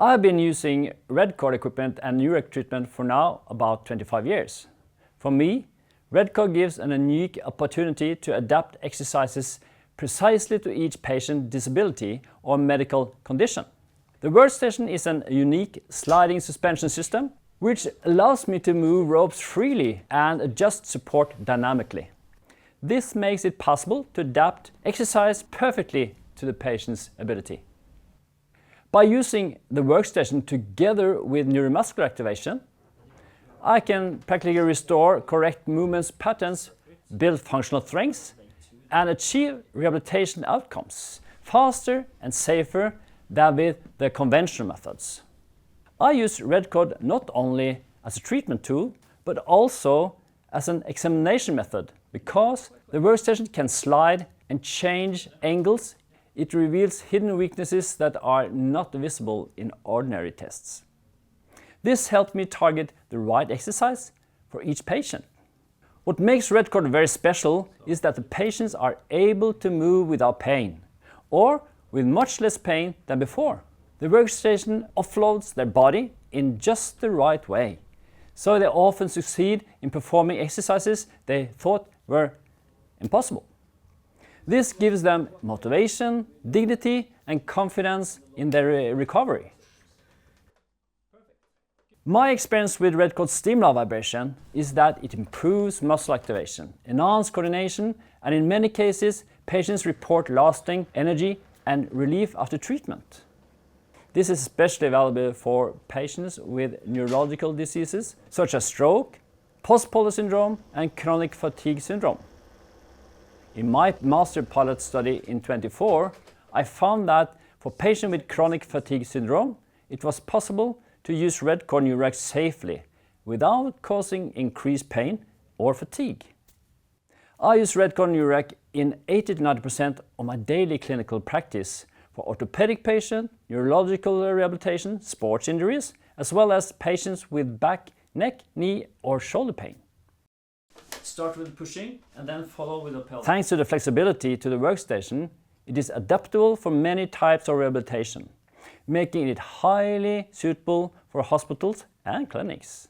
I've been using Redcord equipment and Neurac treatment for now about 25 years. For me, Redcord gives an unique opportunity to adapt exercises precisely to each patient's disability or medical condition. The workstation is a unique sliding suspension system which allows me to move ropes freely and adjust support dynamically. This makes it possible to adapt exercise perfectly to the patient's ability. By using the workstation together with neuromuscular activation, I can practically restore correct movement patterns, build functional strengths, and achieve rehabilitation outcomes faster and safer than with the conventional methods. I use Redcord not only as a treatment tool, but also as an examination method because the workstation can slide and change angles. It reveals hidden weaknesses that are not visible in ordinary tests. This helped me target the right exercise for each patient. What makes Redcord very special is that the patients are able to move without pain, or with much less pain than before. The workstation offloads their body in just the right way, so they often succeed in performing exercises they thought were impossible. This gives them motivation, dignity, and confidence in their recovery. My experience with Redcord stimuli vibration is that it improves muscle activation, enhances coordination, and in many cases, patients report lasting energy and relief after treatment. This is especially valuable for patients with neurological diseases such as stroke, post-polio syndrome, and chronic fatigue syndrome. In my master pilot study in 2024, I found that for patients with chronic fatigue syndrome, it was possible to use Redcord Neurac safely without causing increased pain or fatigue. I use Redcord Neurac in 80–90% of my daily clinical practice for orthopedic patients, neurological rehabilitation, sports injuries, as well as patients with back, neck, knee, or shoulder pain. Start with pushing and then follow with the pelvis. Thanks to the flexibility to the workstation, it is adaptable for many types of rehabilitation, making it highly suitable for hospitals and clinics.